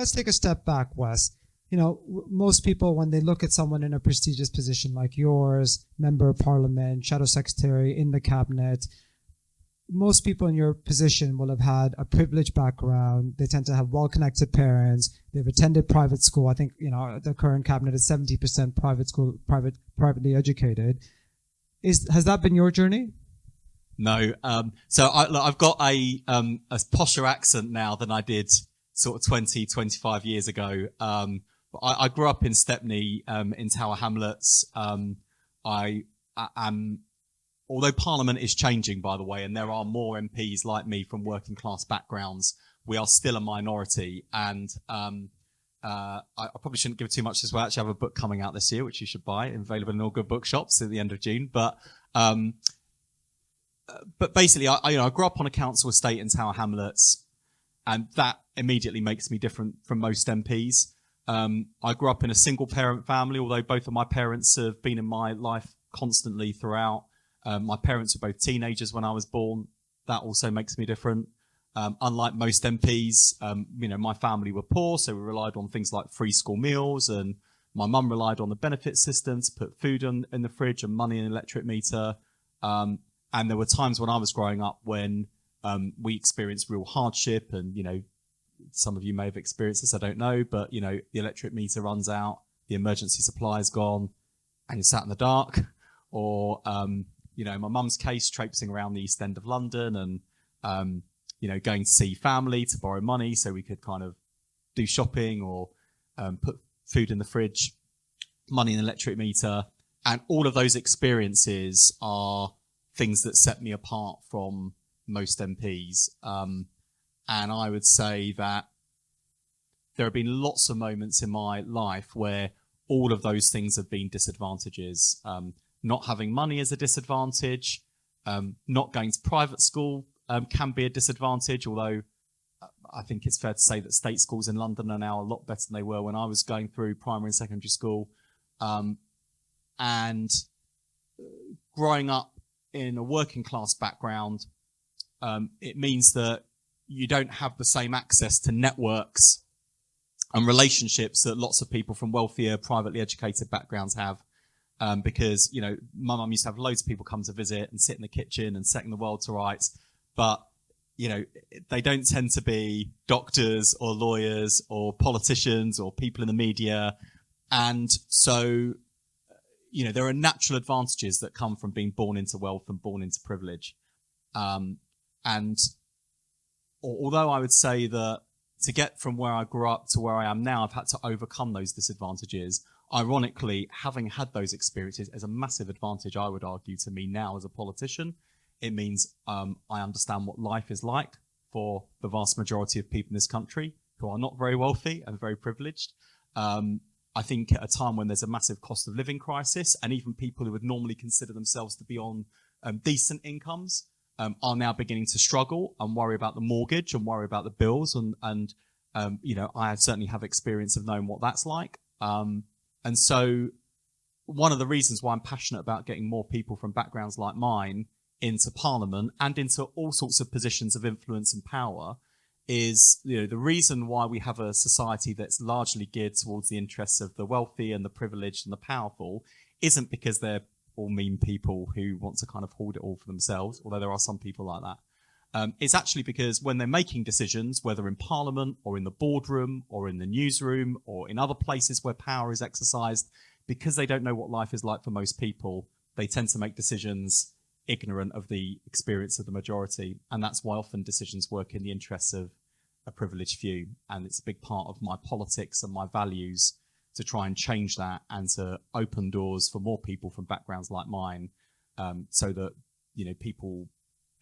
Let's take a step back, Wes. Most people, when they look at someone in a prestigious position like yours, member of parliament, shadow secretary in the cabinet, most people in your position will have had a privileged background. They tend to have well-connected parents. They've attended private school. I think, the current cabinet is 70% privately educated. Has that been your journey? No. So I've got a posher accent now than I did sort of 20, 25 years ago. I grew up in Stepney, in Tower Hamlets. Although Parliament is changing, by the way, and there are more MPs like me from working class backgrounds, we are still a minority. And I probably shouldn't give too much as well. I actually have a book coming out this year, which you should buy, available in all good bookshops at the end of June. But basically, I grew up on a council estate in Tower Hamlets, and that immediately makes me different from most MPs. I grew up in a single parent family, although both of my parents have been in my life constantly throughout. My parents were both teenagers when I was born. That also makes me different. Unlike most MPs, my family were poor, so we relied on things like free school meals, and my mum relied on the benefit system to put food in the fridge and money in the electric meter. And there were times when I was growing up when we experienced real hardship, and some of you may have experienced this, I don't know, but the electric meter runs out, the emergency supply is gone, and you're sat in the dark. Or my mum's case, traipsing around the East End of London and going to see family to borrow money so we could kind of do shopping or put food in the fridge, money in the electric meter. And all of those experiences are things that set me apart from most MPs. And I would say that there have been lots of moments in my life where all of those things have been disadvantages. Not having money is a disadvantage. Not going to private school can be a disadvantage, although I think it's fair to say that state schools in London are now a lot better than they were when I was going through primary and secondary school. And growing up in a working class background, it means that you don't have the same access to networks and relationships that lots of people from wealthier, privately educated backgrounds have. Because, my mum used to have loads of people come to visit and sit in the kitchen and setting the world to rights. But, they don't tend to be doctors or lawyers or politicians or people in the media. And so, there are natural advantages that come from being born into wealth and born into privilege. And although I would say that to get from where I grew up to where I am now, I've had to overcome those disadvantages. Ironically, having had those experiences is a massive advantage, I would argue, to me now as a politician. It means I understand what life is like for the vast majority of people in this country who are not very wealthy and very privileged. I think at a time when there's a massive cost of living crisis, and even people who would normally consider themselves to be on decent incomes are now beginning to struggle and worry about the mortgage and worry about the bills. And I certainly have experience of knowing what that's like. And so one of the reasons why I'm passionate about getting more people from backgrounds like mine into Parliament and into all sorts of positions of influence and power is, the reason why we have a society that's largely geared towards the interests of the wealthy and the privileged and the powerful isn't because they're all mean people who want to kind of hoard it all for themselves, although there are some people like that. It's actually because when they're making decisions, whether in Parliament or in the boardroom or in the newsroom or in other places where power is exercised, because they don't know what life is like for most people, they tend to make decisions ignorant of the experience of the majority. And that's why often decisions work in the interests of a privileged few. And it's a big part of my politics and my values to try and change that and to open doors for more people from backgrounds like mine, so that, people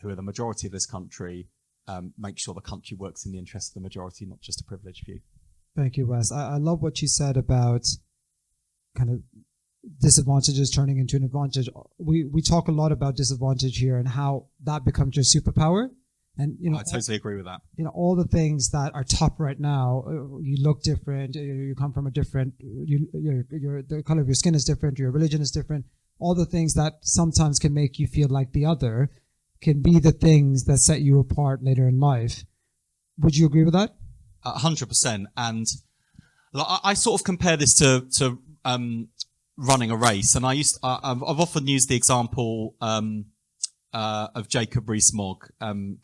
who are the majority of this country make sure the country works in the interest of the majority, not just a privileged few. Thank you, Wes. I love what you said about kind of disadvantages turning into an advantage. We talk a lot about disadvantage here and how that becomes your superpower. And I totally agree with that. All the things that are top right now, you look different, you come from a different, the color of your skin is different, your religion is different. All the things that sometimes can make you feel like the other can be the things that set you apart later in life. Would you agree with that? 100%. And like, I sort of compare this to running a race. And I've often used the example of Jacob Rees-Mogg,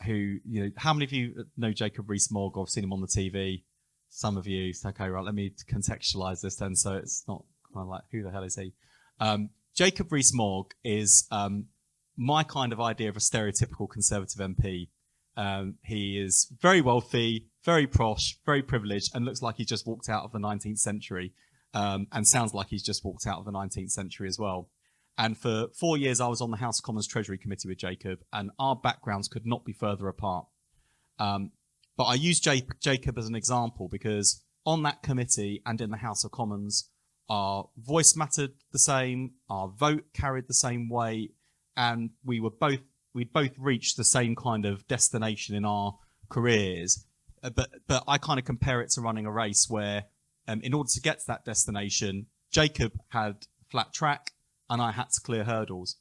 who, how many of you know Jacob Rees-Mogg or have seen him on the TV? Some of you. So, okay, right, let me contextualize this then, so it's not kind of like, who the hell is he? Jacob Rees-Mogg is my kind of idea of a stereotypical Conservative MP. He is very wealthy, very posh, very privileged, and looks like he just walked out of the 19th century, and sounds like he's just walked out of the 19th century as well. And for 4 years, I was on the House of Commons Treasury Committee with Jacob, and our backgrounds could not be further apart. But I use Jacob as an example because on that committee and in the House of Commons, our voice mattered the same, our vote carried the same weight, and we'd both reached the same kind of destination in our careers. But I kind of compare it to running a race where, in order to get to that destination, Jacob had flat track and I had to clear hurdles.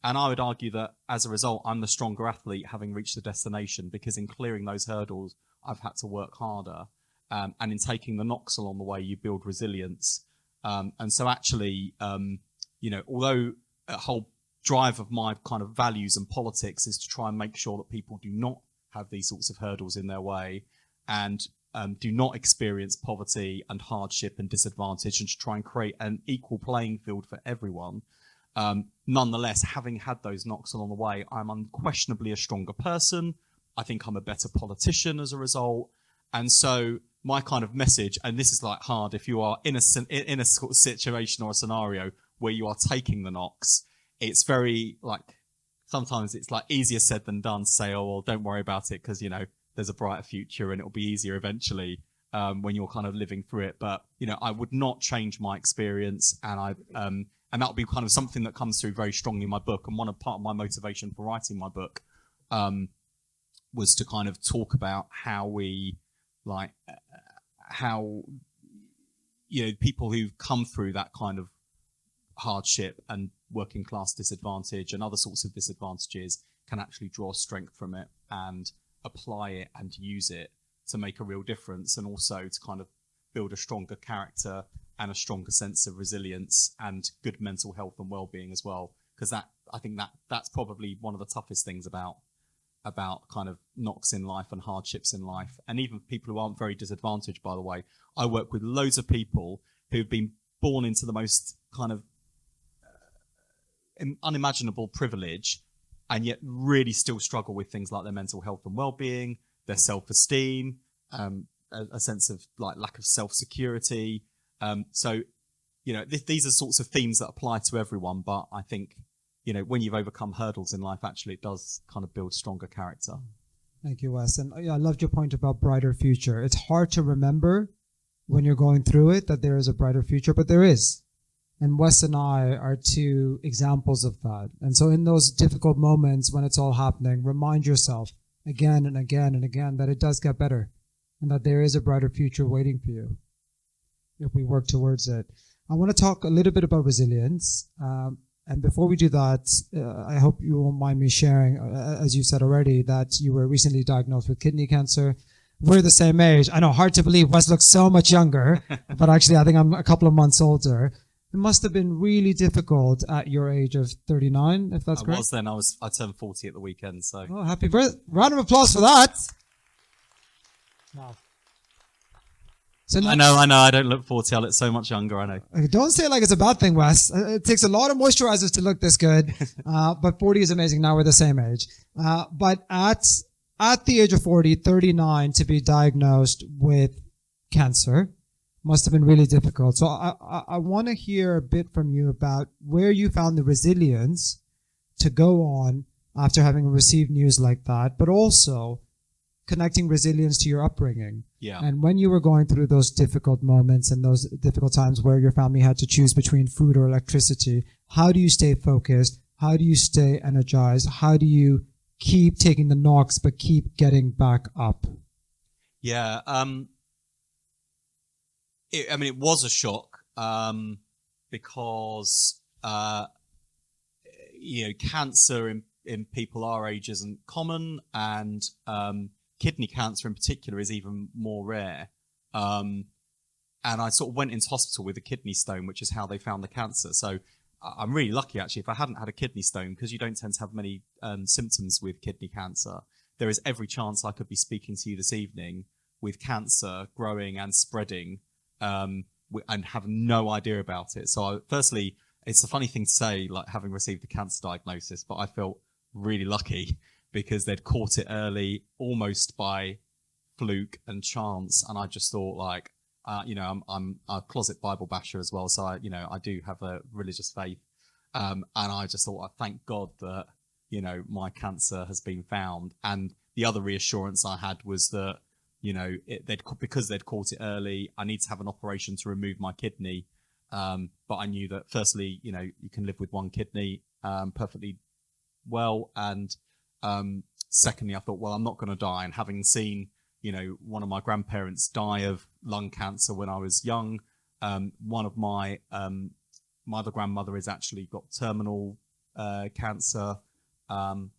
And I would argue that as a result, I'm the stronger athlete having reached the destination, because in clearing those hurdles, I've had to work harder. And in taking the knocks along the way, you build resilience. And so actually, although a whole drive of my kind of values and politics is to try and make sure that people do not have these sorts of hurdles in their way and do not experience poverty and hardship and disadvantage, and to try and create an equal playing field for everyone. Nonetheless, having had those knocks along the way, I'm unquestionably a stronger person. I think I'm a better politician as a result. And so my kind of message, and this is like hard if you are in a sort of situation or a scenario where you are taking the knocks, it's very like, sometimes it's like easier said than done to say, oh, well, don't worry about it because, there's a brighter future and it'll be easier eventually when you're kind of living through it. But, I would not change my experience, and and that'll be kind of something that comes through very strongly in my book. And part of my motivation for writing my book was to kind of talk about how we, people who've come through that kind of hardship and working class disadvantage and other sorts of disadvantages can actually draw strength from it and apply it and use it to make a real difference, and also to kind of build a stronger character and a stronger sense of resilience and good mental health and well-being as well. Because I think that's probably one of the toughest things about kind of knocks in life and hardships in life. And even people who aren't very disadvantaged, by the way. I work with loads of people who've been born into the most kind of unimaginable privilege, and yet really still struggle with things like their mental health and well-being, their self-esteem, a sense of like lack of self-security. These are sorts of themes that apply to everyone. But I think, when you've overcome hurdles in life, actually it does kind of build stronger character. Thank you, Wes. And I loved your point about brighter future. It's hard to remember when you're going through it that there is a brighter future, but there is. And Wes and I are two examples of that. And so in those difficult moments when it's all happening, remind yourself again and again and again that it does get better and that there is a brighter future waiting for you if we work towards it. I want to talk a little bit about resilience. And before we do that, I hope you won't mind me sharing, as you said already, that you were recently diagnosed with kidney cancer. We're the same age. I know, hard to believe. Wes looks so much younger, but actually I think I'm a couple of months older. It must have been really difficult at your age of 39, if that's correct. I was then. I turned 40 at the weekend, so. Oh, happy birthday. Round of applause for that. Wow. So I know. I don't look 40. I look so much younger, I know. Don't say it like it's a bad thing, Wes. It takes a lot of moisturizers to look this good. But 40 is amazing. Now we're the same age. But at the age of 40, 39, to be diagnosed with cancer must have been really difficult. So I want to hear a bit from you about where you found the resilience to go on after having received news like that, but also connecting resilience to your upbringing. Yeah. And when you were going through those difficult moments and those difficult times where your family had to choose between food or electricity, how do you stay focused? How do you stay energized? How do you keep taking the knocks but keep getting back up? Yeah. It was a shock because cancer in people our age isn't common, and kidney cancer in particular is even more rare. And I sort of went into hospital with a kidney stone, which is how they found the cancer. So I'm really lucky, actually. If I hadn't had a kidney stone, because you don't tend to have many symptoms with kidney cancer, there is every chance I could be speaking to you this evening with cancer growing and spreading, and have no idea about it. So firstly, it's a funny thing to say, like having received a cancer diagnosis, but I felt really lucky because they'd caught it early, almost by fluke and chance. And I just thought, like, I'm a closet Bible basher as well, so I do have a religious faith, and I just thought, thank God that my cancer has been found. And the other reassurance I had was that because they'd caught it early, I need to have an operation to remove my kidney, but I knew that firstly, you can live with one kidney perfectly well, and secondly, I thought, well, I'm not going to die, and having seen one of my grandparents die of lung cancer when I was young. One of my other grandmother has actually got terminal cancer. And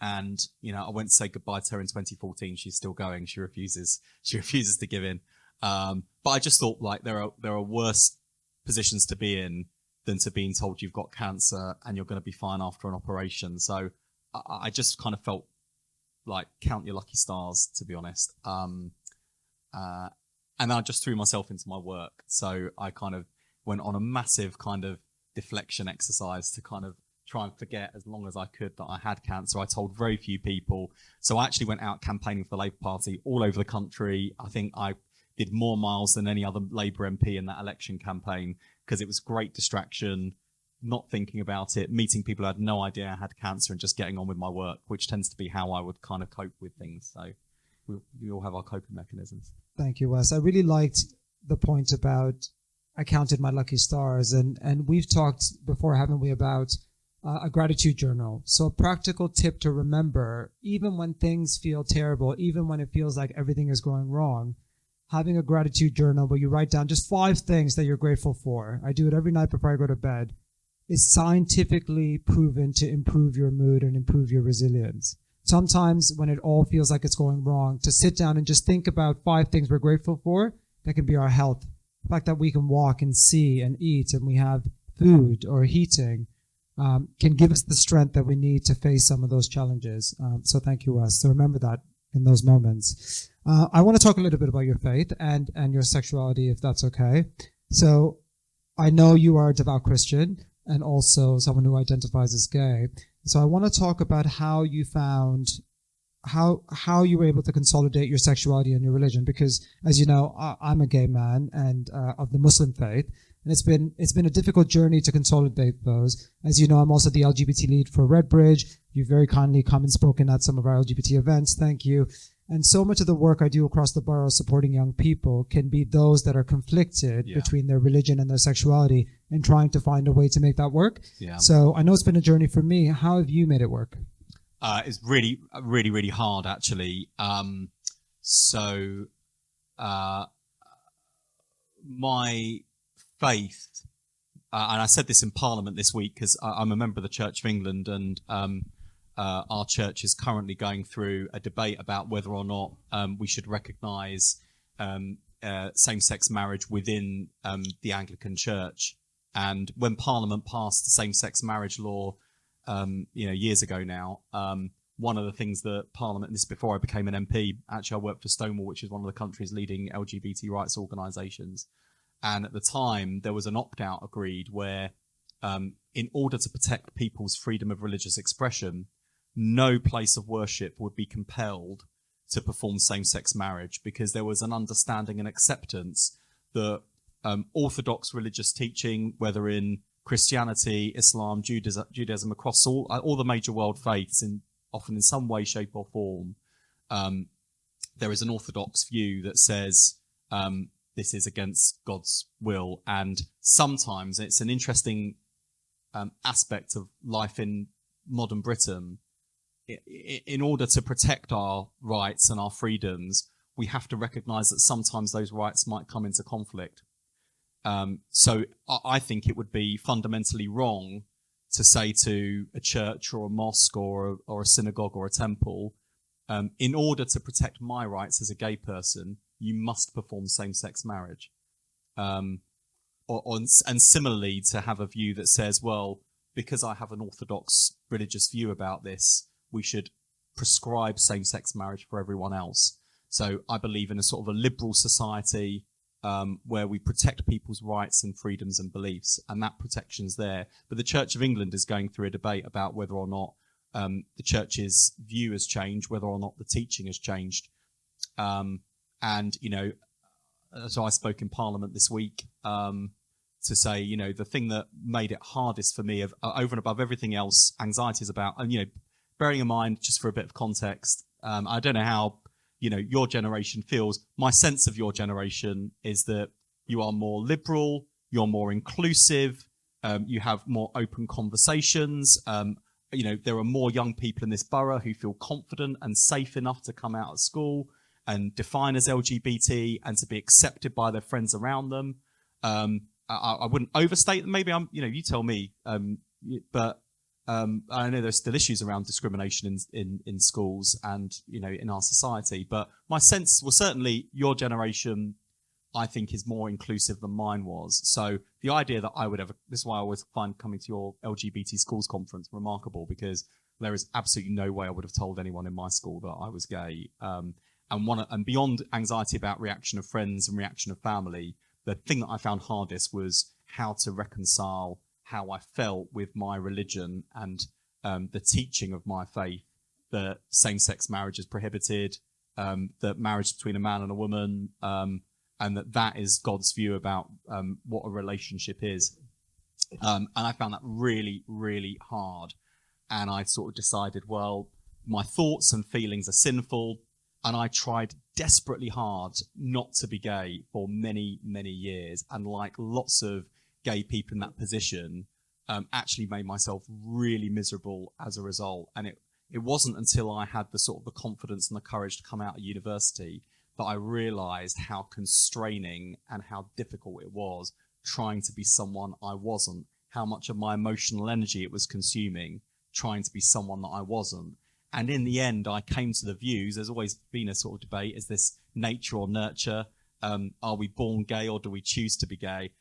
I went to say goodbye to her in 2014. She's still going. She refuses to give in. But I just thought, like, there are worse positions to be in than to being told you've got cancer and you're going to be fine after an operation. So I just kind of felt like, count your lucky stars, to be honest. And I just threw myself into my work. So I kind of went on a massive kind of deflection exercise to kind of try and forget as long as I could that I had cancer. I told very few people. So I actually went out campaigning for the Labour Party all over the country. I think I did more miles than any other Labour MP in that election campaign, because it was great distraction, not thinking about it, meeting people who had no idea I had cancer and just getting on with my work, which tends to be how I would kind of cope with things. So we all have our coping mechanisms. Thank you, Wes. I really liked the point about I counted my lucky stars, and we've talked before, haven't we, about a gratitude journal. So a practical tip to remember, even when things feel terrible, even when it feels like everything is going wrong, having a gratitude journal where you write down just 5 things that you're grateful for. I do it every night before I go to bed. Is scientifically proven to improve your mood and improve your resilience. Sometimes when it all feels like it's going wrong, to sit down and just think about 5 things we're grateful for, that can be our health. The fact that we can walk and see and eat and we have food or heating can give us the strength that we need to face some of those challenges. So thank you, Wes. So remember that in those moments. I want to talk a little bit about your faith and your sexuality, if that's okay. So I know you are a devout Christian and also someone who identifies as gay. So I want to talk about how you found, how you were able to consolidate your sexuality and your religion, because as you know, I'm a gay man and of the Muslim faith, and it's been a difficult journey to consolidate those. As you know, I'm also the LGBT lead for Redbridge. You very kindly come and spoken at some of our LGBT events. Thank you. And so much of the work I do across the borough supporting young people can be those that are conflicted between their religion and their sexuality and trying to find a way to make that work. Yeah. So I know it's been a journey for me. How have you made it work? It's really, really, really hard, actually. My faith, and I said this in Parliament this week because I'm a member of the Church of England, and our church is currently going through a debate about whether or not we should recognise same-sex marriage within the Anglican Church. And when Parliament passed the same-sex marriage law, years ago now, one of the things that Parliament, this is before I became an MP, actually I worked for Stonewall, which is one of the country's leading LGBT rights organisations. And at the time, there was an opt-out agreed where, in order to protect people's freedom of religious expression, no place of worship would be compelled to perform same-sex marriage, because there was an understanding and acceptance that orthodox religious teaching, whether in Christianity, Islam, Judaism, across all the major world faiths, often in some way, shape or form, there is an orthodox view that says this is against God's will. And sometimes it's an interesting aspect of life in modern Britain. In order to protect our rights and our freedoms, we have to recognise that sometimes those rights might come into conflict. So I think it would be fundamentally wrong to say to a church or a mosque or a synagogue or a temple, in order to protect my rights as a gay person, you must perform same-sex marriage. And similarly, to have a view that says, well, because I have an orthodox religious view about this, we should prescribe same-sex marriage for everyone else. So I believe in a sort of a liberal society where we protect people's rights and freedoms and beliefs, and that protection's there. But the Church of England is going through a debate about whether or not the church's view has changed, whether or not the teaching has changed. And, you know, so I spoke in Parliament this week to say, you know, the thing that made it hardest for me, over and above everything else, anxiety is about, and, you know, bearing in mind, just for a bit of context, I don't know how, you know, your generation feels. My sense of your generation is that you are more liberal, you're more inclusive, you have more open conversations. You know, there are more young people in this borough who feel confident and safe enough to come out of school and define as LGBT and to be accepted by their friends around them. I wouldn't overstate them. Maybe I'm, you know, you tell me. But I know there's still issues around discrimination in schools and, you know, in our society. But my sense was certainly your generation, I think, is more inclusive than mine was. So the idea that I would ever, this is why I always find coming to your LGBT schools conference remarkable, because there is absolutely no way I would have told anyone in my school that I was gay. And beyond anxiety about reaction of friends and reaction of family, the thing that I found hardest was how to reconcile how I felt with my religion and the teaching of my faith, that same-sex marriage is prohibited, that marriage between a man and a woman, and that is God's view about what a relationship is. And I found that really, really hard. And I sort of decided, well, my thoughts and feelings are sinful. And I tried desperately hard not to be gay for many, many years. And like lots of gay people in that position, actually made myself really miserable as a result. And it wasn't until I had the sort of the confidence and the courage to come out of university that I realized how constraining and how difficult it was trying to be someone I wasn't, how much of my emotional energy it was consuming, trying to be someone that I wasn't. And in the end, I came to the views, there's always been a sort of debate, is this nature or nurture? Are we born gay or do we choose to be gay?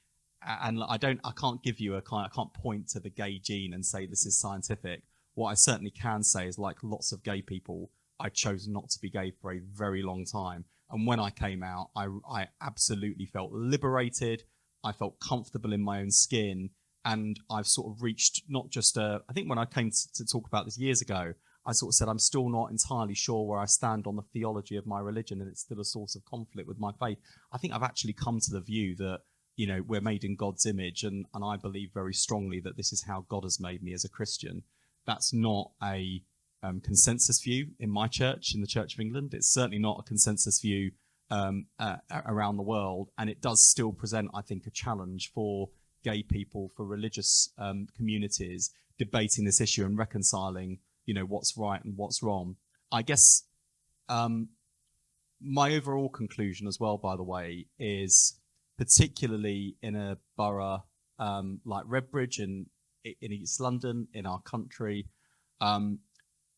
And I can't give you I can't point to the gay gene and say this is scientific. What I certainly can say is, like lots of gay people, I chose not to be gay for a very long time. And when I came out, I absolutely felt liberated. I felt comfortable in my own skin. And I've sort of reached not just I think when I came to talk about this years ago, I sort of said, I'm still not entirely sure where I stand on the theology of my religion, and it's still a source of conflict with my faith. I think I've actually come to the view that, you know, we're made in God's image, and I believe very strongly that this is how God has made me as a Christian. That's not a consensus view in my church, in the Church of England. It's certainly not a consensus view around the world, and it does still present, I think, a challenge for gay people, for religious communities, debating this issue and reconciling, you know, what's right and what's wrong. I guess my overall conclusion as well, by the way, is particularly in a borough like Redbridge in East London, in our country,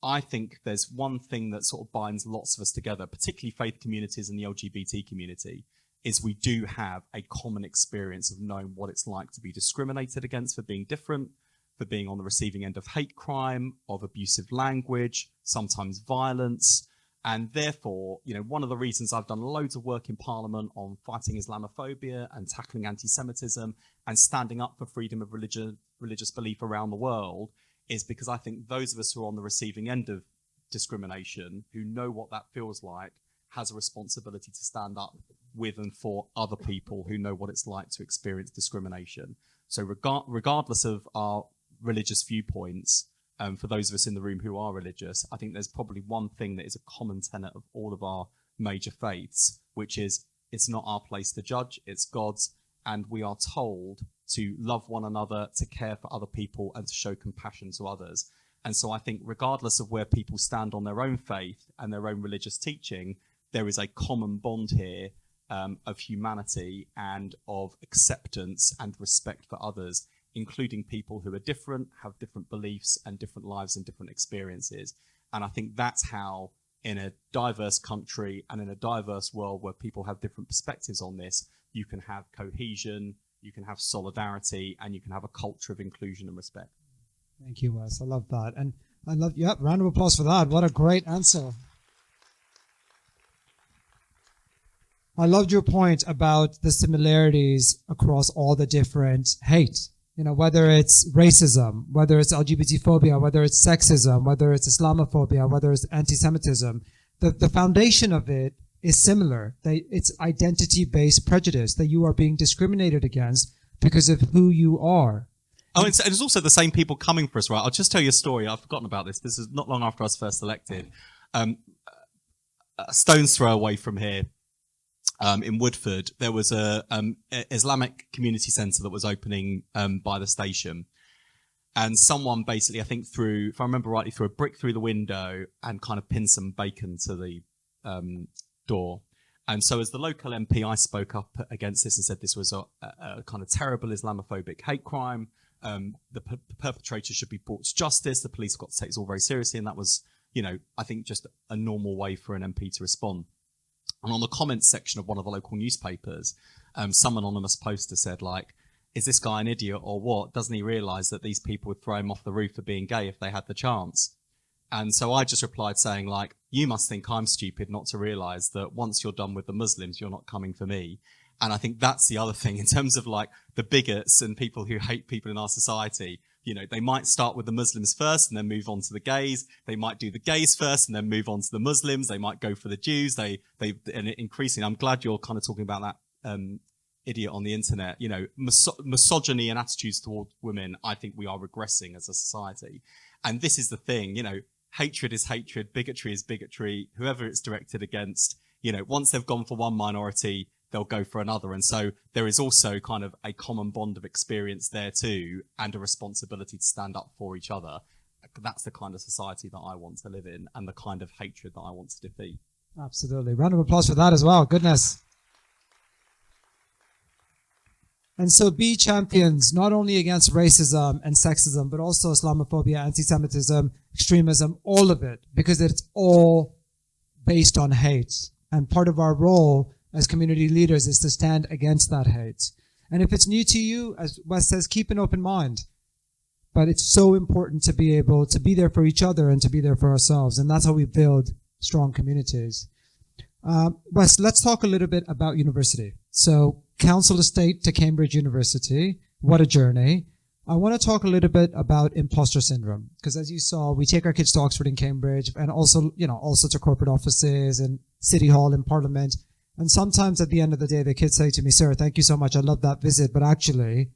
I think there's one thing that sort of binds lots of us together, particularly faith communities and the LGBT community, is we do have a common experience of knowing what it's like to be discriminated against for being different, for being on the receiving end of hate crime, of abusive language, sometimes violence. And therefore, you know, one of the reasons I've done loads of work in Parliament on fighting Islamophobia and tackling anti-Semitism and standing up for freedom of religious belief around the world is because I think those of us who are on the receiving end of discrimination, who know what that feels like, has a responsibility to stand up with and for other people who know what it's like to experience discrimination. So regardless of our religious viewpoints, for those of us in the room who are religious, I think there's probably one thing that is a common tenet of all of our major faiths, which is it's not our place to judge, it's God's, and we are told to love one another, to care for other people, and to show compassion to others. And so I think regardless of where people stand on their own faith and their own religious teaching, there is a common bond here of humanity and of acceptance and respect for others, including people who are different, have different beliefs and different lives and different experiences. And I think that's how in a diverse country and in a diverse world where people have different perspectives on this, you can have cohesion, you can have solidarity, and you can have a culture of inclusion and respect. Thank you, Wes. I love that. And I love, yep, round of applause for that. What a great answer. I loved your point about the similarities across all the different hate. You know, whether it's racism, whether it's LGBT phobia, whether it's sexism, whether it's Islamophobia, whether it's anti-Semitism, the foundation of it is similar. It's identity-based prejudice, that you are being discriminated against because of who you are. Oh, and it's also the same people coming for us, right? I'll just tell you a story. I've forgotten about this. This is not long after I was first elected. A stone's throw away from here, in Woodford, there was a Islamic community centre that was opening by the station. And someone basically, I think threw, if I remember rightly, threw a brick through the window and kind of pinned some bacon to the door. And so as the local MP, I spoke up against this and said this was a kind of terrible Islamophobic hate crime. The perpetrator should be brought to justice. The police got to take this all very seriously. And that was, you know, I think just a normal way for an MP to respond. And on the comments section of one of the local newspapers, some anonymous poster said, like, is this guy an idiot or what? Doesn't he realise that these people would throw him off the roof for being gay if they had the chance? And so I just replied saying, like, you must think I'm stupid not to realise that once you're done with the Muslims, you're not coming for me. And I think that's the other thing in terms of like the bigots and people who hate people in our society. You know, they might start with the Muslims first and then move on to the gays. They might do the gays first and then move on to the Muslims. They might go for the Jews. And increasingly, I'm glad you're kind of talking about that idiot on the internet. You know, misogyny and attitudes towards women, I think we are regressing as a society. And this is the thing, you know, hatred is hatred, bigotry is bigotry, whoever it's directed against, you know, once they've gone for one minority, they'll go for another. And so there is also kind of a common bond of experience there too, and a responsibility to stand up for each other. That's the kind of society that I want to live in and the kind of hatred that I want to defeat. Absolutely. Round of applause for that as well. Goodness. And so be champions, not only against racism and sexism, but also Islamophobia, anti-Semitism, extremism, all of it, because it's all based on hate. And part of our role as community leaders is to stand against that hate. And if it's new to you, as Wes says, keep an open mind. But it's so important to be able to be there for each other and to be there for ourselves. And that's how we build strong communities. Wes, let's talk a little bit about university. So Council Estate to Cambridge University, what a journey. I want to talk a little bit about imposter syndrome, because as you saw, we take our kids to Oxford and Cambridge and also, you know, all sorts of corporate offices and City Hall and Parliament. And sometimes at the end of the day, the kids say to me, "Sir, thank you so much. I love that visit. But actually,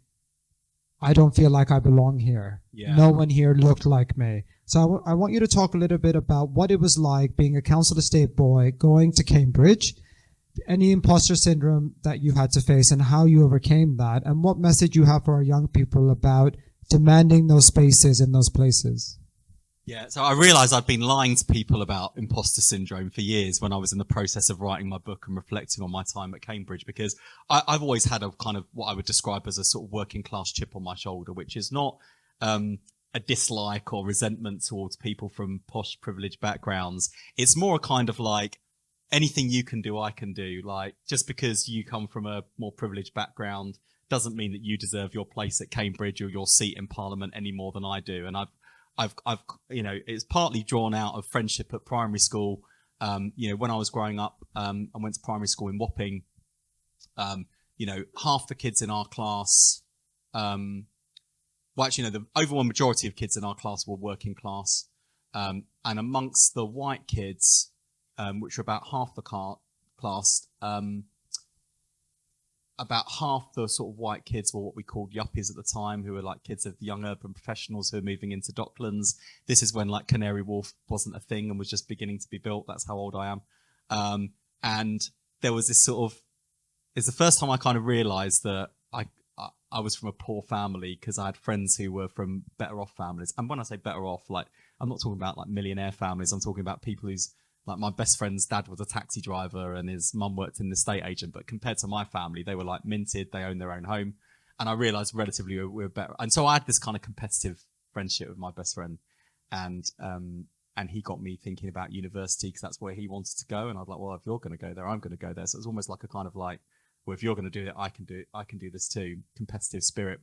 I don't feel like I belong here. Yeah. No one here looked like me." So I want you to talk a little bit about what it was like being a Council Estate boy, going to Cambridge, any imposter syndrome that you had to face and how you overcame that, and what message you have for our young people about demanding those spaces in those places. Yeah, so I realised I'd been lying to people about imposter syndrome for years when I was in the process of writing my book and reflecting on my time at Cambridge, because I've always had a kind of what I would describe as a sort of working class chip on my shoulder, which is not a dislike or resentment towards people from posh privileged backgrounds. It's more a kind of like, anything you can do, I can do. Like, just because you come from a more privileged background doesn't mean that you deserve your place at Cambridge or your seat in Parliament any more than I do. And I've, you know, it's partly drawn out of friendship at primary school. You know, when I was growing up, I went to primary school in Wapping. You know, half the kids in our class, well, actually, no, the overwhelming majority of kids in our class were working class. And amongst the white kids, which were about half the class, about half the sort of white kids were what we called yuppies at the time, who were like kids of the young urban professionals who were moving into Docklands. This is when like Canary Wharf wasn't a thing and was just beginning to be built. That's how old I am. And there was this sort of, it's the first time I kind of realised that I was from a poor family, because I had friends who were from better off families. And when I say better off, like, I'm not talking about like millionaire families. I'm talking about people who's, like, my best friend's dad was a taxi driver and his mum worked in the estate agent. But compared to my family, they were like minted. They owned their own home. And I realised relatively we were better. And so I had this kind of competitive friendship with my best friend. And And he got me thinking about university because that's where he wanted to go. And I was like, well, if you're going to go there, I'm going to go there. So it was almost like a kind of like, well, if you're going to do it, I can do it. I can do this too. Competitive spirit.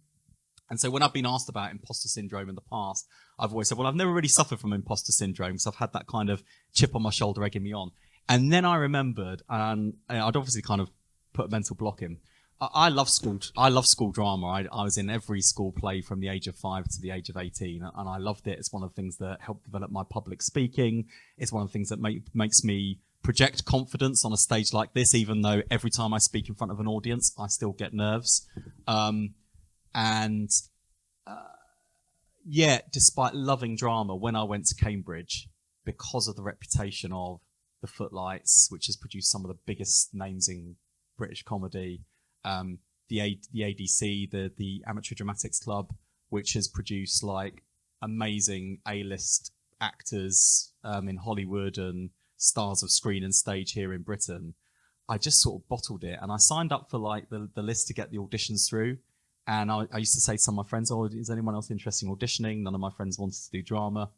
And so when I've been asked about imposter syndrome in the past, I've always said, well, I've never really suffered from imposter syndrome because I've had that kind of chip on my shoulder egging me on. And then I remembered, and I'd obviously kind of put a mental block in. I love school. I love school drama. I was in every school play from the age of 5 to the age of 18, and I loved it. It's one of the things that helped develop my public speaking. It's one of the things that makes me project confidence on a stage like this, even though every time I speak in front of an audience, I still get nerves. Despite loving drama, when I went to Cambridge, because of the reputation of the Footlights, which has produced some of the biggest names in British comedy, the ADC, the Amateur Dramatics Club, which has produced like amazing A-list actors in Hollywood and stars of screen and stage here in Britain, I just sort of bottled it. And I signed up for like the list to get the auditions through. And I used to say to some of my friends, oh, is anyone else interested in auditioning? None of my friends wanted to do drama.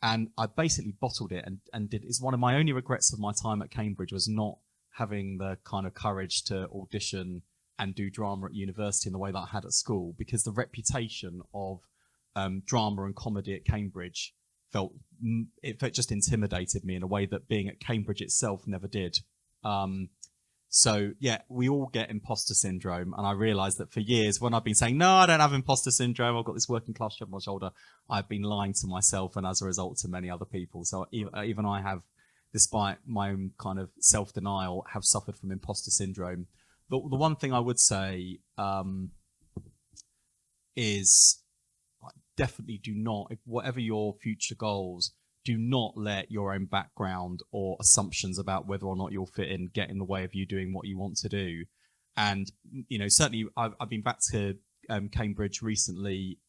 And I basically bottled it and did. It's one of my only regrets of my time at Cambridge was not having the kind of courage to audition and do drama at university in the way that I had at school, because the reputation of drama and comedy at Cambridge just intimidated me in a way that being at Cambridge itself never did. So yeah, we all get imposter syndrome. And I realized that for years when I've been saying, no, I don't have imposter syndrome, I've got this working class chip on my shoulder, I've been lying to myself and as a result to many other people. So even I have, despite my own kind of self-denial, have suffered from imposter syndrome. The one thing I would say is definitely do not, whatever your future goals, do not let your own background or assumptions about whether or not you'll fit in get in the way of you doing what you want to do. And, certainly I've been back to Cambridge recently.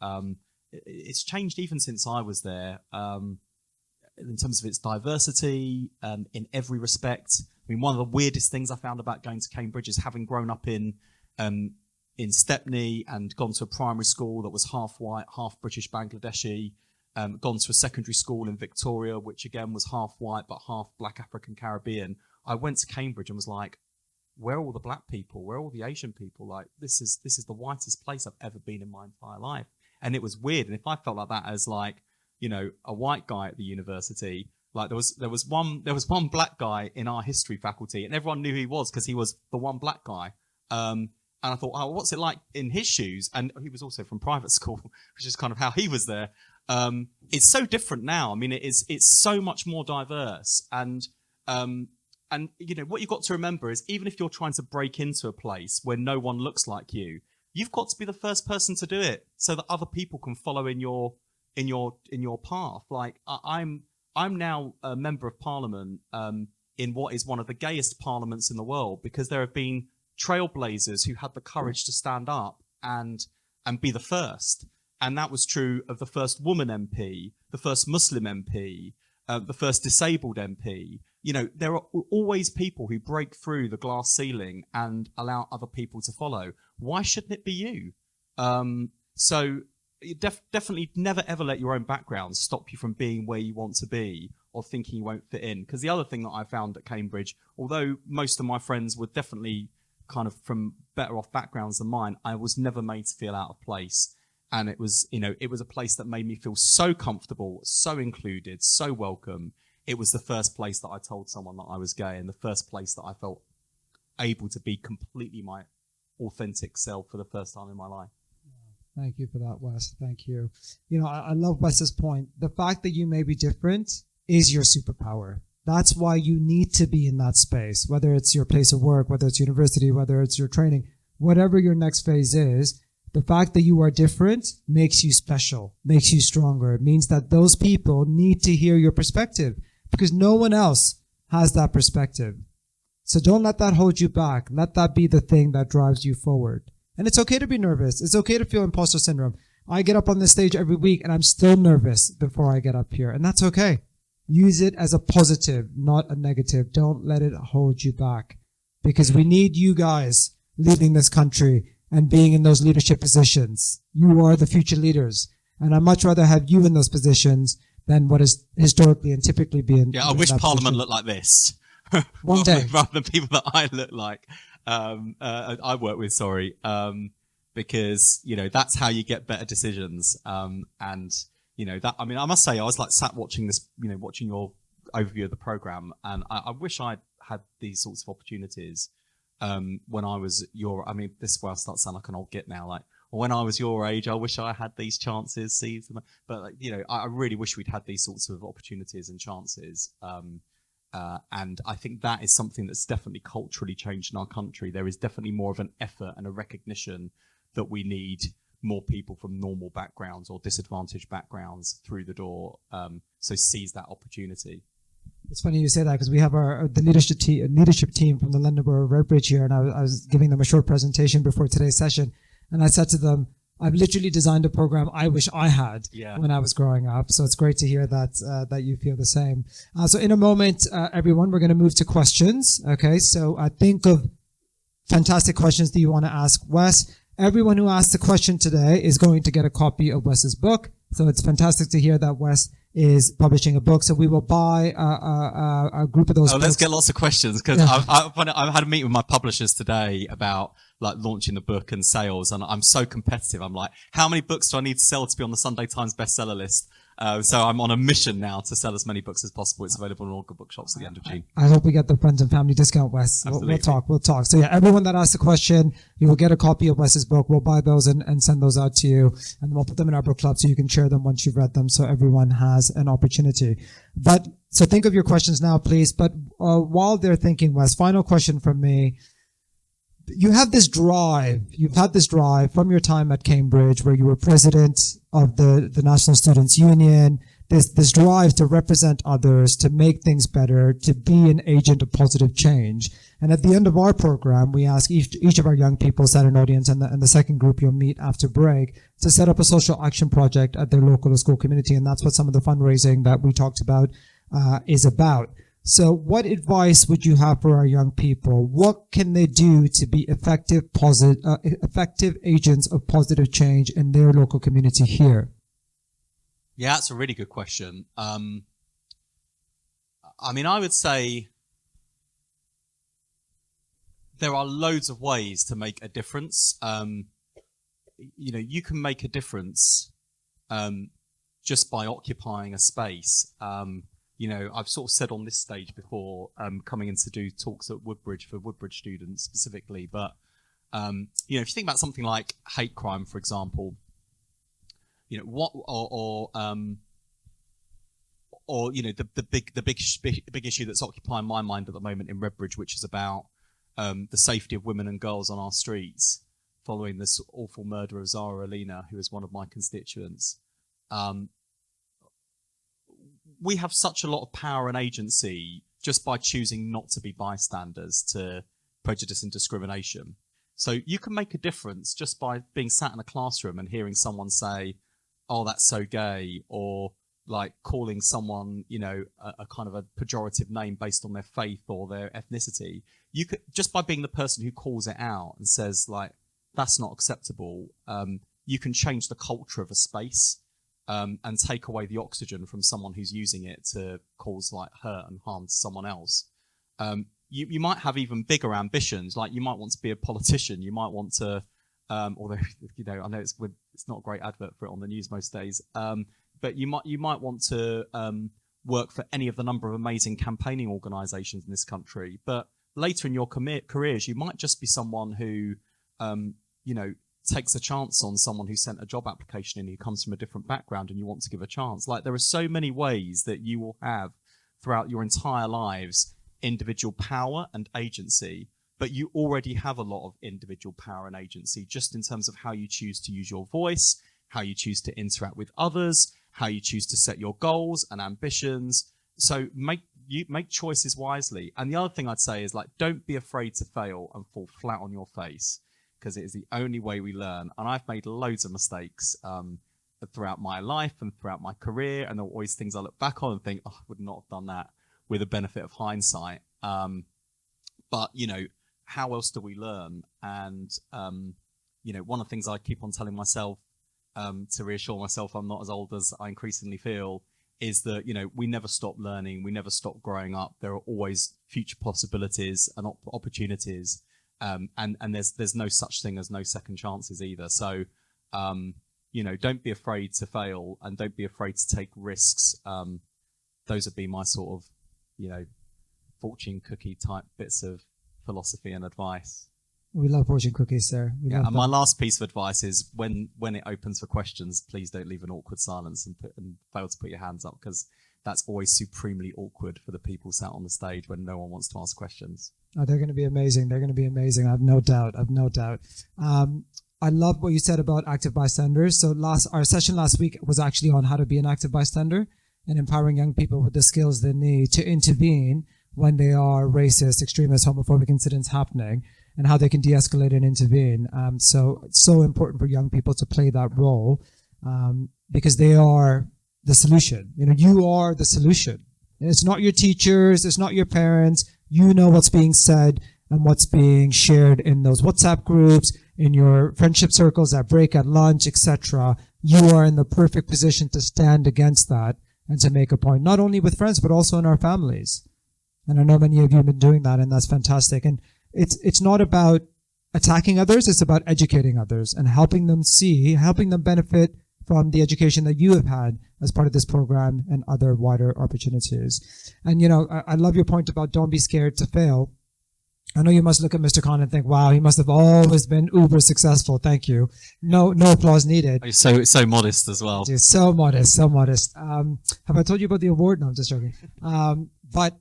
It's changed even since I was there in terms of its diversity in every respect. I mean, one of the weirdest things I found about going to Cambridge is having grown up in Stepney and gone to a primary school that was half white, half British Bangladeshi, gone to a secondary school in Victoria, which again was half white but half Black African Caribbean. I went to Cambridge and was like, where are all the black people? Where are all the Asian people? Like, this is the whitest place I've ever been in my entire life. And it was weird. And if I felt like that as like, a white guy at the university, like there was one black guy in our history faculty and everyone knew who he was because he was the one black guy. And I thought, oh, what's it like in his shoes? And he was also from private school, which is kind of how he was there. It's so different now. I mean, it's so much more diverse. And what you've got to remember is even if you're trying to break into a place where no one looks like you, you've got to be the first person to do it so that other people can follow in your path. Like I'm now a member of parliament in what is one of the gayest parliaments in the world, because there have been trailblazers who had the courage to stand up and be the first. And that was true of the first woman MP, the first Muslim MP, the first disabled MP. There are always people who break through the glass ceiling and allow other people to follow. Why shouldn't it be you? So you definitely never ever let your own background stop you from being where you want to be or thinking you won't fit in. Because the other thing that I found at Cambridge, although most of my friends were definitely kind of from better off backgrounds than mine, I was never made to feel out of place. And it was a place that made me feel so comfortable, so included, so welcome. It was the first place that I told someone that I was gay, and the first place that I felt able to be completely my authentic self for the first time in my life. Thank you for that, Wes. Thank you. I love Wes's point. The fact that you may be different is your superpower. That's why you need to be in that space, whether it's your place of work, whether it's university, whether it's your training, whatever your next phase is. The fact that you are different makes you special, makes you stronger. It means that those people need to hear your perspective because no one else has that perspective. So don't let that hold you back. Let that be the thing that drives you forward. And it's okay to be nervous. It's okay to feel imposter syndrome. I get up on this stage every week and I'm still nervous before I get up here. And that's okay. Use it as a positive, not a negative. Don't let it hold you back, because we need you guys leading this country and being in those leadership positions. You are the future leaders. And I'd much rather have you in those positions than what is historically and typically been. Yeah, I wish Parliament looked like this. One day. Rather than people that I look like. I work with, because, that's how you get better decisions. And, I must say, I was like sat watching this, watching your overview of the program, and I wish I'd had these sorts of opportunities when I was this is where I start to sound like an old git now, like, when I was your age, I wish I had these chances, seeds, but I really wish we'd had these sorts of opportunities and chances. And I think that is something that's definitely culturally changed in our country. There is definitely more of an effort and a recognition that we need more people from normal backgrounds or disadvantaged backgrounds through the door. So seize that opportunity. It's funny you say that, because we have the leadership team from the London Borough of Redbridge here, and I was giving them a short presentation before today's session, and I said to them, I've literally designed a program I wish I had when I was growing up. So it's great to hear that you feel the same. So in a moment, everyone, we're going to move to questions. Okay, so think of fantastic questions that you want to ask Wes. Everyone who asks a question today is going to get a copy of Wes's book. So it's fantastic to hear that Wes is publishing a book. So we will buy a group of those books. Let's get lots of questions, because I've had a meeting with my publishers today about like launching the book and sales, and I'm so competitive. I'm like, how many books do I need to sell to be on the Sunday Times bestseller list? So I'm on a mission now to sell as many books as possible. It's available in all good bookshops at the end of June. I hope we get the friends and family discount, Wes. We'll talk. So yeah, everyone that asks a question, you will get a copy of Wes's book. We'll buy those and send those out to you, and we'll put them in our book club so you can share them once you've read them, so everyone has an opportunity. But so think of your questions now, please. But while they're thinking, Wes, final question from me. You've had this drive from your time at Cambridge, where you were president of the National Students' Union, this drive to represent others, to make things better, to be an agent of positive change. And at the end of our program, we ask each of our young people, sat in audience, and the second group you'll meet after break, to set up a social action project at their local or school community. And that's what some of the fundraising that we talked about is about. So what advice would you have for our young people? What can they do to be effective agents of positive change in their local community here? Yeah, that's a really good question. I would say there are loads of ways to make a difference. You can make a difference just by occupying a space. I've sort of said on this stage before, coming in to do talks at Woodbridge for Woodbridge students specifically, but if you think about something like hate crime, for example, the big issue that's occupying my mind at the moment in Redbridge, which is about the safety of women and girls on our streets following this awful murder of Zara Alina, who is one of my constituents. We have such a lot of power and agency just by choosing not to be bystanders to prejudice and discrimination. So you can make a difference just by being sat in a classroom and hearing someone say, "Oh, that's so gay," or like calling someone, a kind of a pejorative name based on their faith or their ethnicity. You could, just by being the person who calls it out and says, like, that's not acceptable, you can change the culture of a space. And take away the oxygen from someone who's using it to cause like hurt and harm to someone else. You might have even bigger ambitions, like you might want to be a politician. You might want to, although I know it's not a great advert for it on the news most days. But you might want to work for any of the number of amazing campaigning organisations in this country. But later in your careers, you might just be someone who, takes a chance on someone who sent a job application in who comes from a different background, and you want to give a chance. Like, there are so many ways that you will have throughout your entire lives individual power and agency, but you already have a lot of individual power and agency just in terms of how you choose to use your voice, how you choose to interact with others, how you choose to set your goals and ambitions. So make choices wisely. And the other thing I'd say is, like, don't be afraid to fail and fall flat on your face, because it is the only way we learn. And I've made loads of mistakes throughout my life and throughout my career, and there are always things I look back on and think, oh, I would not have done that, with the benefit of hindsight. But how else do we learn? And one of the things I keep on telling myself to reassure myself I'm not as old as I increasingly feel is that, we never stop learning, we never stop growing up. There are always future possibilities and opportunities. And there's no such thing as no second chances either. So, don't be afraid to fail and don't be afraid to take risks. Those would be my sort of, fortune cookie type bits of philosophy and advice. We love fortune cookies, sir. And my last piece of advice is when it opens for questions, please don't leave an awkward silence and fail to put your hands up, because that's always supremely awkward for the people sat on the stage when no one wants to ask questions. Oh, they're going to be amazing. They're going to be amazing. I have no doubt. I love what you said about active bystanders. So our session last week was actually on how to be an active bystander and empowering young people with the skills they need to intervene when they are racist, extremist, homophobic incidents happening, and how they can de-escalate and intervene. So it's so important for young people to play that role, because they are the solution. You are the solution. It's not your teachers, it's not your parents. You know what's being said and what's being shared in those WhatsApp groups, in your friendship circles, at break, at lunch, etc. You are in the perfect position to stand against that and to make a point, not only with friends, but also in our families. And I know many of you have been doing that, and that's fantastic. And it's not about attacking others, it's about educating others and helping them benefit from the education that you have had as part of this program and other wider opportunities. And, I love your point about don't be scared to fail. I know you must look at Mr. Khan and think, wow, he must have always been uber successful. Thank you. No applause needed. So modest as well. Dude, so modest. Have I told you about the award? No, I'm just joking. But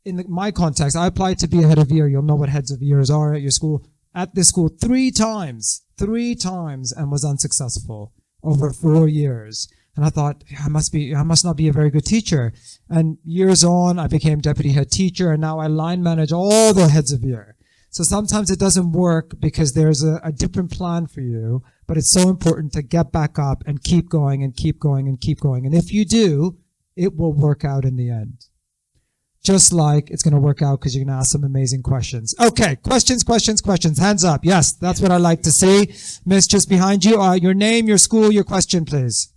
in my context, I applied to be a head of year. You'll know what heads of years are at your school. At this school, three times, and was unsuccessful over 4 years. And I thought, I must not be a very good teacher. And years on, I became deputy head teacher, and now I line manage all the heads of year. So sometimes it doesn't work because there's a different plan for you, but it's so important to get back up and keep going and keep going and keep going. And if you do, it will work out in the end. Just like it's going to work out because you're going to ask some amazing questions. Okay, questions. Hands up. Yes, that's what I like to see. Miss, just behind you. Your name, your school, your question, please.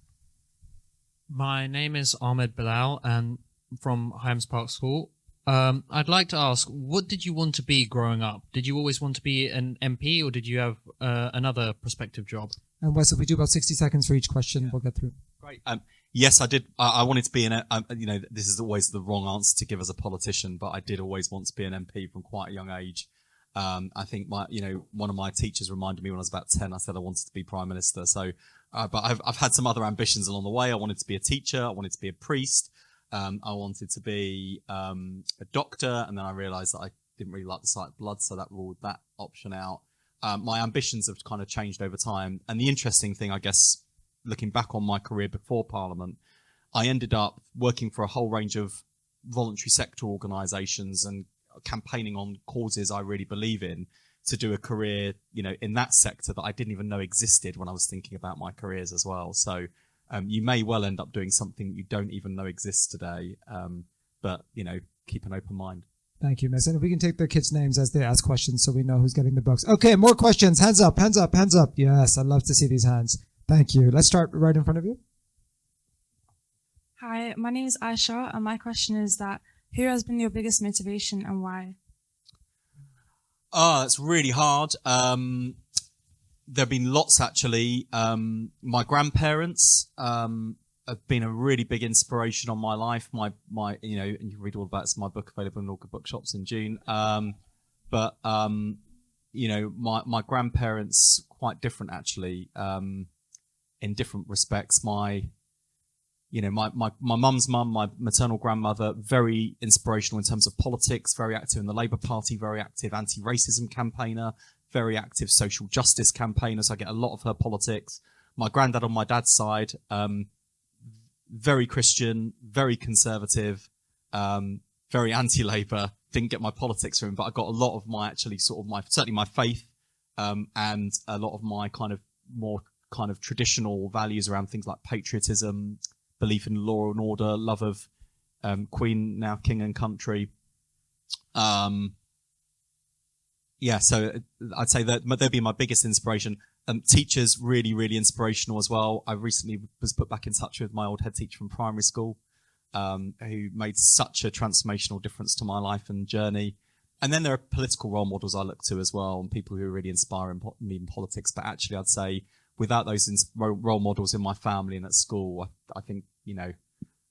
My name is Ahmed Bilal, and from Hyams Park School. I'd like to ask, what did you want to be growing up? Did you always want to be an MP, or did you have another prospective job? And Wes, if we do about 60 seconds for each question, we'll get through. Great. Yes, I did. I wanted to be this is always the wrong answer to give as a politician, but I did always want to be an MP from quite a young age. I think one of my teachers reminded me when I was about 10, I said I wanted to be Prime Minister. So, but I've had some other ambitions along the way. I wanted to be a teacher. I wanted to be a priest. I wanted to be a doctor. And then I realized that I didn't really like the sight of blood. So that ruled that option out. My ambitions have kind of changed over time. And the interesting thing, I guess, looking back on my career before Parliament, I ended up working for a whole range of voluntary sector organisations and campaigning on causes I really believe in, to do a career, in that sector that I didn't even know existed when I was thinking about my careers as well. So you may well end up doing something you don't even know exists today, but keep an open mind. Thank you, Miss. And if we can take their kids' names as they ask questions so we know who's getting the books. Okay, more questions. Hands up. Yes, I'd love to see these hands. Thank you. Let's start right in front of you. Hi, my name is Aisha, and my question is that who has been your biggest motivation and why? Oh, it's really hard. There have been lots, actually. My grandparents have been a really big inspiration on my life. My and you can read all about it. It's my book available in all good bookshops in June. But my grandparents, quite different, actually, in different respects. My mum's mum, my maternal grandmother, very inspirational in terms of politics, very active in the Labour Party, very active anti-racism campaigner, very active social justice campaigner. So I get a lot of her politics. My granddad on my dad's side, very Christian, very conservative, very anti-Labour. Didn't get my politics from him, but I got a lot of my certainly my faith, and a lot of my more traditional values around things like patriotism, belief in law and order, love of Queen, now King and country. So I'd say that they'd be my biggest inspiration. Teachers, really, really inspirational as well. I recently was put back in touch with my old head teacher from primary school, who made such a transformational difference to my life and journey. And then there are political role models I look to as well, and people who are really inspiring me in politics. But actually, I'd say without those role models in my family and at school, I think, you know,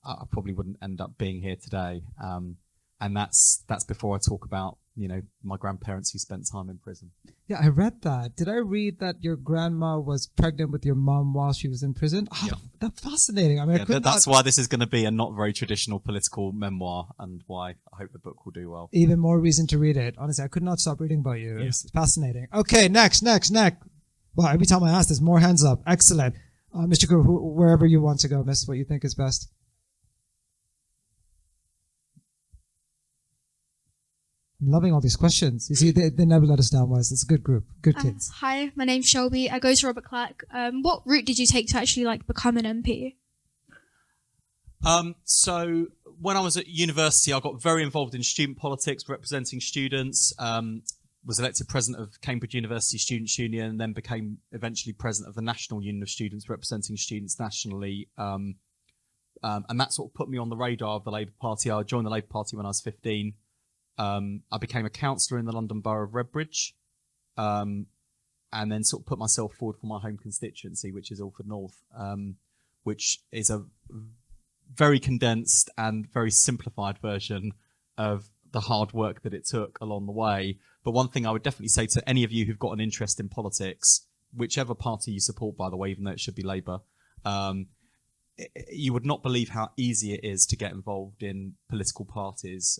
I probably wouldn't end up being here today. And that's before I talk about, you know, my grandparents who spent time in prison. Yeah, I read that. Did I read that your grandma was pregnant with your mom while she was in prison? Oh, Yeah. that's fascinating. I mean, Yeah, that's why this is going to be a not very traditional political memoir, and why I hope the book will do well. even more reason to read it. Honestly, I could not stop reading about you. Yeah. It's fascinating. Okay, next. Well, every time I ask, there's more hands up. Excellent. Mr. Koo, wherever you want to go, miss, what you think is best. I'm loving all these questions. You see, they never let us down, Wes. It's a good group. Good kids. Hi, my name's Shelby. I go to Robert Clark. What route did you take to actually become an MP? So when I was at university, I got very involved in student politics, representing students. Was elected president of Cambridge University Students' Union, and then became eventually president of the National Union of Students, representing students nationally. And that sort of put me on the radar of the Labour Party. I joined the Labour Party when I was 15. I became a councillor in the London Borough of Redbridge, and then sort of put myself forward for my home constituency, which is Ilford North, which is a very condensed and very simplified version of the hard work that it took along the way. But one thing I would definitely say to any of you who've got an interest in politics, whichever party you support, by the way, even though it should be Labour, you would not believe how easy it is to get involved in political parties,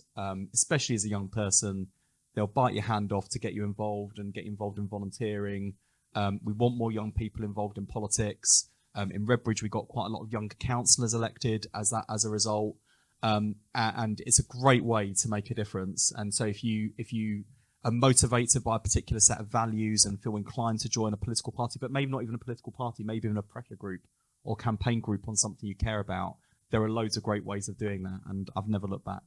especially as a young person. They'll bite your hand off to get you involved and get you involved in volunteering. We want more young people involved in politics. In Redbridge, we got quite a lot of younger councillors elected as a result. And it's a great way to make a difference. And so if you are motivated by a particular set of values and feel inclined to join a political party, but maybe not even a political party, maybe even a pressure group or campaign group on something you care about, there are loads of great ways of doing that, and I've never looked back.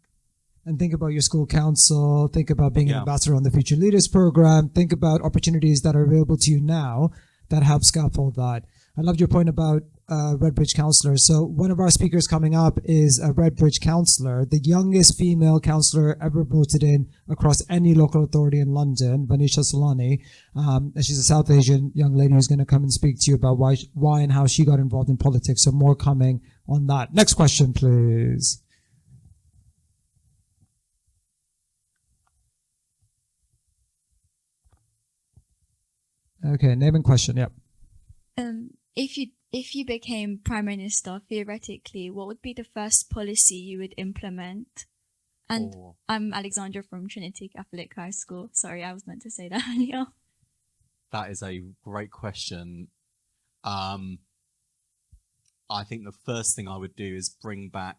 And think about your school council, think about being an ambassador on the Future Leaders Program, think about opportunities that are available to you now that help scaffold that. I loved your point about Redbridge councillors. So one of our speakers coming up is a Redbridge councillor, the youngest female councillor ever voted in across any local authority in London, Vanisha Solani. And she's a South Asian young lady who's going to come and speak to you about why and how she got involved in politics. So more coming on that. Next question, please. Okay, name and question. Yep. If you became Prime Minister, theoretically, what would be the first policy you would implement? And I'm Alexandra from Trinity Catholic High School. Sorry, I was meant to say that earlier. That is a great question. I think the first thing I would do is bring back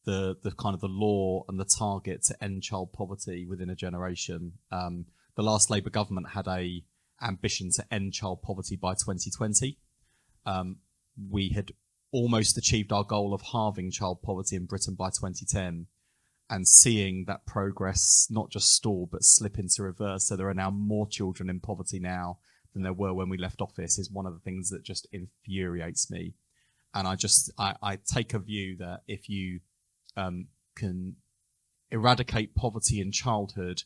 the kind of the law and the target to end child poverty within a generation. The last Labour government had a ambition to end child poverty by 2020. We had almost achieved our goal of halving child poverty in Britain by 2010, and seeing that progress not just stall but slip into reverse. So there are now more children in poverty now than there were when we left office is one of the things that just infuriates me. And I take a view that if you can eradicate poverty in childhood,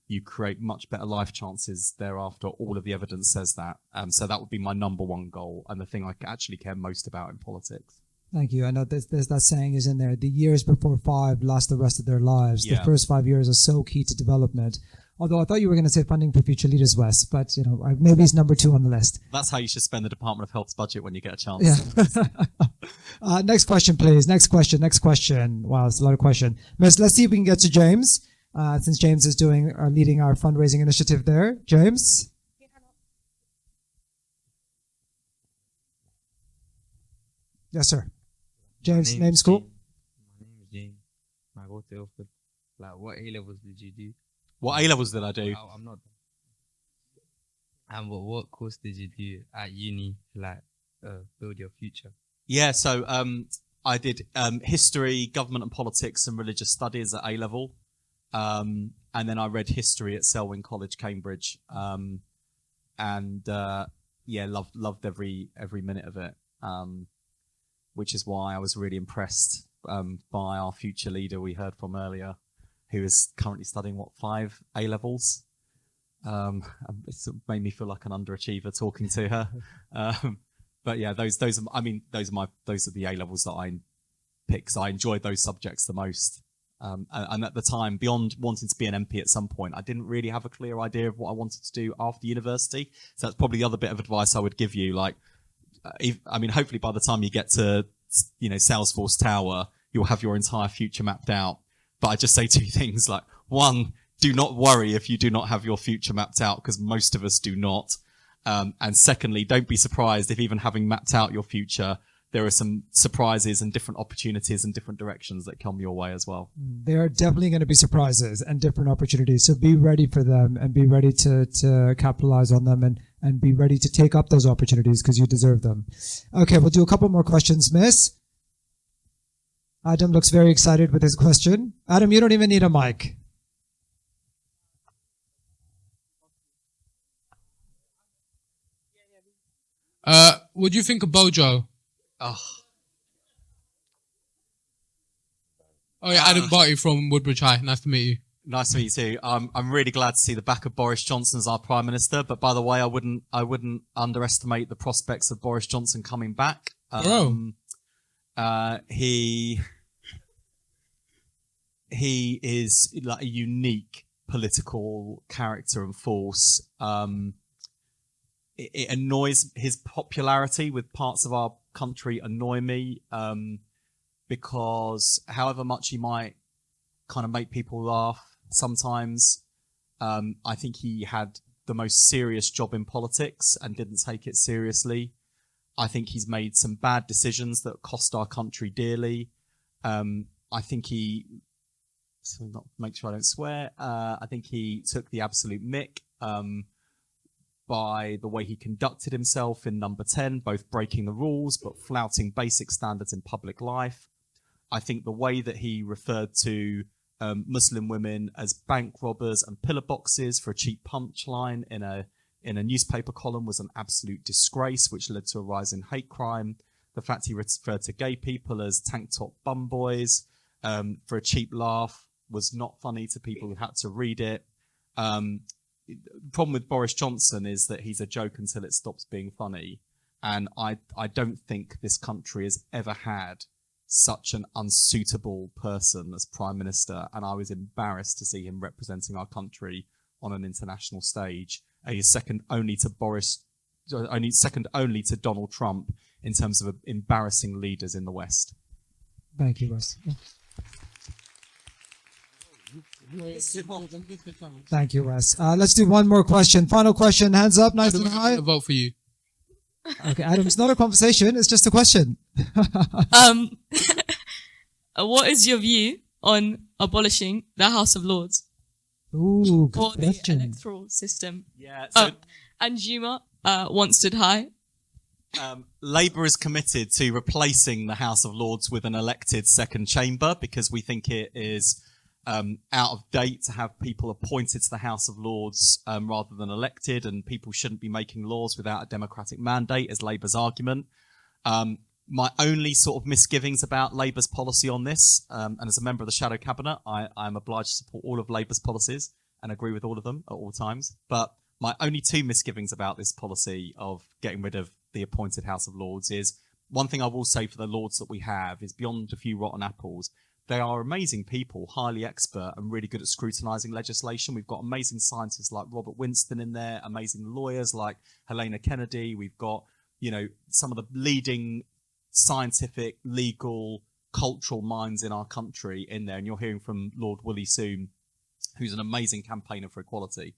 you create much better life chances thereafter. All of the evidence says that. So that would be my number one goal and the thing I actually care most about in politics. Thank you. I know there's that saying is in there, the years before 5 last the rest of their lives. Yeah. The first 5 years are so key to development. Although I thought you were going to say funding for Future Leaders West, but maybe it's number 2 on the list. That's how you should spend the Department of Health's budget when you get a chance. Yeah. Next question, please. Next question. Wow, it's a lot of questions. Miss, let's see if we can get to James. Since James is leading our fundraising initiative there. James? Yes, sir. James, name, school? My name is James. I go to Ilford. What A-levels did you do? What A-levels did I do? I'm not. And what course did you do at uni to build your future? Yeah, so I did history, government and politics and religious studies at A-level. And then I read history at Selwyn College, Cambridge. Loved every minute of it. Which is why I was really impressed by our future leader we heard from earlier, who is currently studying 5 A levels. It's made me feel like an underachiever talking to her. But yeah, those are the A levels that I pick, because I enjoyed those subjects the most. And at the time, beyond wanting to be an MP at some point, I didn't really have a clear idea of what I wanted to do after university. So that's probably the other bit of advice I would give you. Like, hopefully by the time you get to, Salesforce Tower, you'll have your entire future mapped out. But I just say 2 things. Like, 1, do not worry if you do not have your future mapped out, because most of us do not. And secondly, don't be surprised if even having mapped out your future, there are some surprises and different opportunities and different directions that come your way as well. There are definitely going to be surprises and different opportunities. So be ready for them and be ready to capitalize on them and be ready to take up those opportunities, because you deserve them. Okay, we'll do a couple more questions, Miss. Adam looks very excited with his question. Adam, you don't even need a mic. What do you think of Bojo? Oh yeah, Adam Barty from Woodbridge High. Nice to meet you. Nice to meet you too. I'm really glad to see the back of Boris Johnson as our Prime Minister. But by the way, I wouldn't underestimate the prospects of Boris Johnson coming back. He is like a unique political character and force. It annoys, his popularity with parts of our country annoy me, because however much he might kind of make people laugh sometimes, I think he had the most serious job in politics and didn't take it seriously. I think he's made some bad decisions that cost our country dearly. I think make sure I don't swear, I think he took the absolute mick by the way he conducted himself in Number 10, both breaking the rules but flouting basic standards in public life. I think the way that he referred to Muslim women as bank robbers and pillar boxes for a cheap punchline in a newspaper column was an absolute disgrace, which led to a rise in hate crime. The fact he referred to gay people as tank top bum boys for a cheap laugh was not funny to people who had to read it. The problem with Boris Johnson is that he's a joke until it stops being funny. And I don't think this country has ever had such an unsuitable person as Prime Minister. And I was embarrassed to see him representing our country on an international stage. He's second only to Donald Trump in terms of embarrassing leaders in the West. Thank you, Wes. Thank you, Wes. Let's do one more question. Final question. Hands up, nice and high. Vote for you. Okay, Adam, it's not a conversation. It's just a question. What is your view on abolishing the House of Lords Ooh, good or the question. electoral system? Yeah. So And Juma once stood high. Labour is committed to replacing the House of Lords with an elected second chamber, because we think it is out of date to have people appointed to the House of Lords rather than elected, and people shouldn't be making laws without a democratic mandate, is Labour's argument. My only sort of misgivings about Labour's policy on this, and as a member of the Shadow Cabinet, I'm obliged to support all of Labour's policies and agree with all of them at all times. But my only 2 misgivings about this policy of getting rid of the appointed House of Lords is, one thing I will say for the Lords that we have is, beyond a few rotten apples, they are amazing people, highly expert and really good at scrutinising legislation. We've got amazing scientists like Robert Winston in there, amazing lawyers like Helena Kennedy. We've got, some of the leading scientific, legal, cultural minds in our country in there. And you're hearing from Lord Willie soon, who's an amazing campaigner for equality.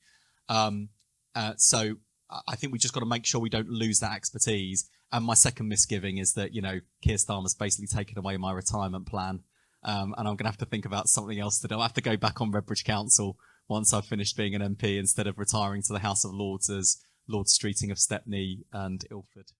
So I think we just got to make sure we don't lose that expertise. And my second misgiving is that, Keir Starmer's basically taken away my retirement plan. And I'm going to have to think about something else to do. I'll have to go back on Redbridge Council once I've finished being an MP, instead of retiring to the House of Lords as Lord Streeting of Stepney and Ilford.